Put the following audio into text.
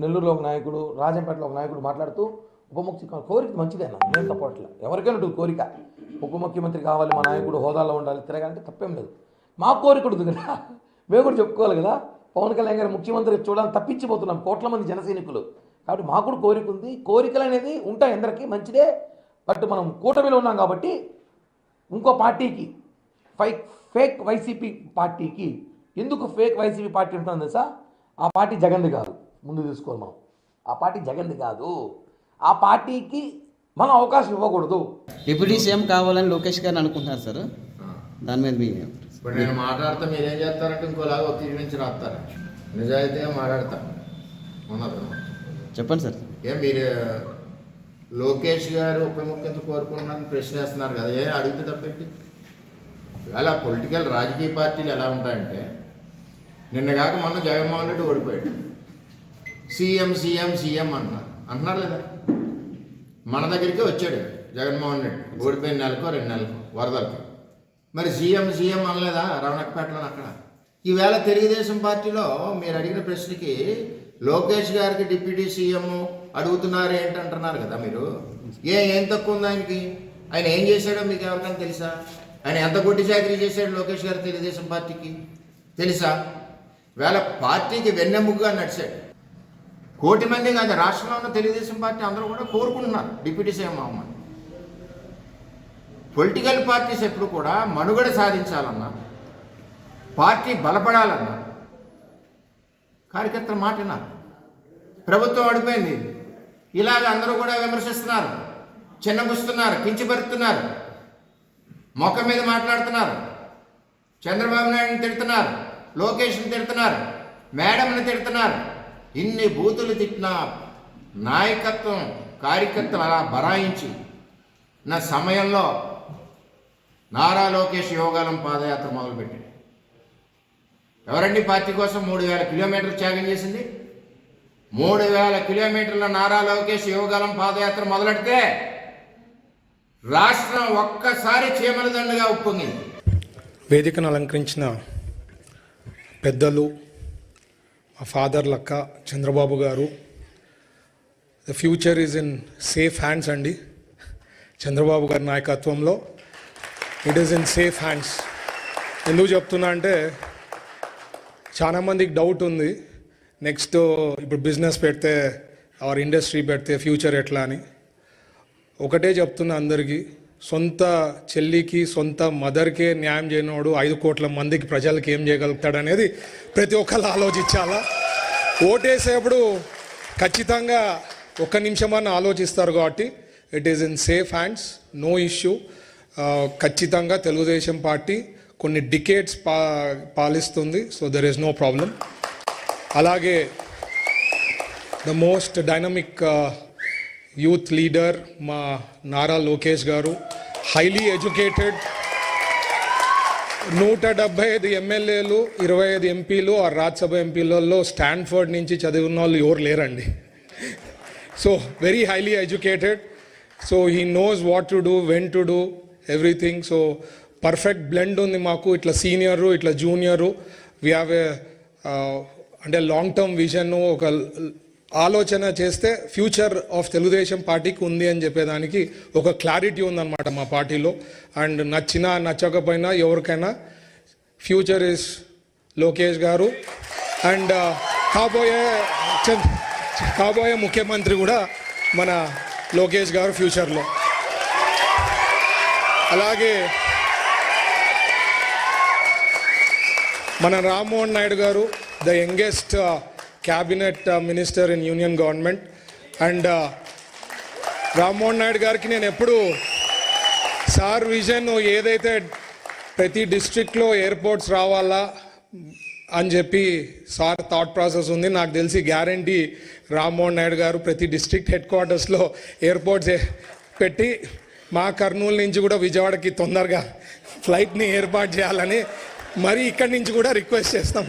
నెల్లూరులో ఒక నాయకుడు, రాజంపేటలో ఒక నాయకుడు మాట్లాడుతూ ఉప ముఖ్యమంత్రి కోరిక మంచిదేనా, నేను తప్పట్లే, ఎవరికైనా ఉంటుంది కోరిక, ఉప ముఖ్యమంత్రి కావాలి, మా నాయకుడు హోదాలో ఉండాలి, తిరగాలంటే తప్పేం లేదు. మా కోరిక ఉంటుంది కదా, మేము కూడా చెప్పుకోవాలి కదా. పవన్ కళ్యాణ్ గారు ముఖ్యమంత్రి చూడాలని తప్పించిపోతున్నాం కోట్ల మంది జన సైనికులు. కాబట్టి మాకు కూడా కోరిక ఉంది. కోరికలు అనేది ఉంటాయి అందరికీ, మంచిదే. బట్ మనం కూటమిలో ఉన్నాం కాబట్టి ఇంకో పార్టీకి ఫేక్ వైసీపీ పార్టీకి, ఎందుకు ఫేక్ వైసీపీ పార్టీ ఉంటుందో తెలుసా? ఆ పార్టీ జగన్ది కాదు, ముందు తీసుకోవాలి మనం. ఆ పార్టీ జగన్ది కాదు, ఆ పార్టీకి మనం అవకాశం ఇవ్వకూడదు. డిప్యూటీ సీఎం కావాలని లోకేష్ గారిని అనుకుంటున్నారు సార్, దాని మీద మీ ఇప్పుడు నేను మాట్లాడతా మీరేం చేస్తారంటే ఇంకోలాగా ఒత్తిడి నుంచి రాస్తారు. నిజాయితీగా మాట్లాడతా ఉన్నది చెప్పండి సార్. ఏం మీరు లోకేష్ గారు ఉప ముఖ్యమంత్రి కోరుకుంటున్నారని ప్రశ్న వేస్తున్నారు కదా, ఏం అడిగితే తప్పెట్టి. ఇవాళ పొలిటికల్ రాజకీయ పార్టీలు ఎలా ఉంటాయంటే, నిన్నగాక మొన్న జగన్మోహన్ రెడ్డి ఓడిపోయాడు, సీఎం సీఎం సీఎం అంటున్నారు లేదా. మన దగ్గరికి వచ్చాడు జగన్మోహన్ రెడ్డి ఓడిపోయిన నెలకో 2 నెలలకు వరదలకు, మరి సీఎం సీఎం అనలేదా రవణకపేటలో అక్కడ. ఈవేళ తెలుగుదేశం పార్టీలో మీరు అడిగిన ప్రశ్నకి లోకేష్ గారికి డిప్యూటీ సీఎం అడుగుతున్నారు ఏంటంటున్నారు కదా మీరు. ఏం తక్కువ ఉంది ఆయనకి? ఆయన ఏం చేశాడో మీకు ఎవరికైనా తెలుసా? ఆయన ఎంత గొడ్డి చాకరీ చేశాడు లోకేష్ గారు తెలుగుదేశం పార్టీకి తెలుసా? వేళ పార్టీకి వెన్నెముగ్గా నడిచాడు. 1 కోటి మంది కాదు, రాష్ట్రంలో ఉన్న తెలుగుదేశం పార్టీ అందరూ కూడా కోరుకుంటున్నారు డిప్యూటీ సీఎం అవ్వమని. పొలిటికల్ పార్టీస్ ఎప్పుడు కూడా మనుగడ సాధించాలన్నా, పార్టీ బలపడాలన్నా కార్యకర్తల మాట విన్నారు. ప్రభుత్వం అడిపోయింది, ఇలాగ అందరూ కూడా విమర్శిస్తున్నారు, చిన్నబుస్తున్నారు, కించపరుస్తున్నారు, మొక్క మీద మాట్లాడుతున్నారు, చంద్రబాబు నాయుడిని తిడుతున్నారు, లోకేష్ని తిడుతున్నారు, మేడంని తిడుతున్నారు. ఇన్ని బూతులు తిట్టిన నాయకత్వం కార్యకర్తలు అలా బరాయించి నా సమయంలో నారా లోకేష్ యోగాలం పాదయాత్ర మొదలుపెట్టాడు. ఎవరండి పార్టీ కోసం 3000 కిలోమీటర్లు త్యాగం చేసింది? 3000 కిలోమీటర్ల నారా లోకేష్ యోగాలం పాదయాత్ర మొదలెడితే రాష్ట్రం ఒక్కసారి చీమల దండుగా ఉప్పొంగింది. వేదికను అలంకరించిన పెద్దలు, మా ఫాదర్ లక్క చంద్రబాబు గారు, the future is in safe hands అండి. చంద్రబాబు గారి నాయకత్వంలో it is in safe hands. ఎందుకు చెప్తున్నా అంటే, చాలామందికి డౌట్ ఉంది, నెక్స్ట్ ఇప్పుడు బిజినెస్ పెడితే ఆర్ ఇండస్ట్రీ పెడితే ఫ్యూచర్ ఎట్లా అని. ఒకటే చెప్తున్నా అందరికీ, సొంత చెల్లికి సొంత మదర్కే న్యాయం చేయనోడు 5 కోట్ల మందికి ప్రజలకు ఏం చేయగలుగుతాడు అనేది ప్రతి ఒక్కరు ఆలోచించాలా. ఓటేసేప్పుడు ఖచ్చితంగా 1 నిమిషమన్నా ఆలోచిస్తారు కాబట్టి it is in safe hands, no issue. ఖచ్చితంగా తెలుగుదేశం పార్టీ కొన్ని డికేట్స్ పాలిస్తుంది, so there is no problem. అలాగే the most dynamic youth leader మా నారా లోకేష్ గారు, హైలీ ఎడ్యుకేటెడ్, 175 ఎమ్మెల్యేలు, 25 ఎంపీలు ఆ రాజ్యసభ ఎంపీలలో స్టాన్ఫర్డ్ నుంచి చదివిన వాళ్ళు ఎవరు లేరండి. So very highly educated, so he knows what to do, when to do everything. So perfect blend ఉంది మాకు, ఇట్లా సీనియరు ఇట్లా జూనియరు. వీ హ్యావ్ ఏ అంటే లాంగ్ టర్మ్ విజన్, ఒక ఆలోచన చేస్తే ఫ్యూచర్ ఆఫ్ తెలుగుదేశం పార్టీకి ఉంది అని చెప్పేదానికి ఒక క్లారిటీ ఉందన్నమాట మా పార్టీలో. అండ్ నచ్చినా నచ్చకపోయినా ఎవరికైనా ఫ్యూచర్ ఇస్ లోకేష్ గారు. అండ్ కాబోయే ముఖ్యమంత్రి కూడా మన లోకేష్ గారు ఫ్యూచర్లో. అలాగే మన రామ్మోహన్ నాయుడు గారు, the youngest cabinet minister in union government. And Rammohan Naidu గారికి నేను ఎప్పుడు సార్ విజన్ ఏదైతే ప్రతి డిస్ట్రిక్ట్లో ఎయిర్పోర్ట్స్ రావాలా అని చెప్పి సార్ థాట్ ప్రాసెస్ ఉంది. నాకు తెలిసి గ్యారంటీ రామ్మోహన్ నాయుడు గారు ప్రతి డిస్ట్రిక్ట్ హెడ్ క్వార్టర్స్లో ఎయిర్పోర్ట్స్ పెట్టి మా కర్నూలు నుంచి కూడా విజయవాడకి తొందరగా ఫ్లైట్ని ఏర్పాటు చేయాలని మరి ఇక్కడి నుంచి కూడా రిక్వెస్ట్ చేస్తాం.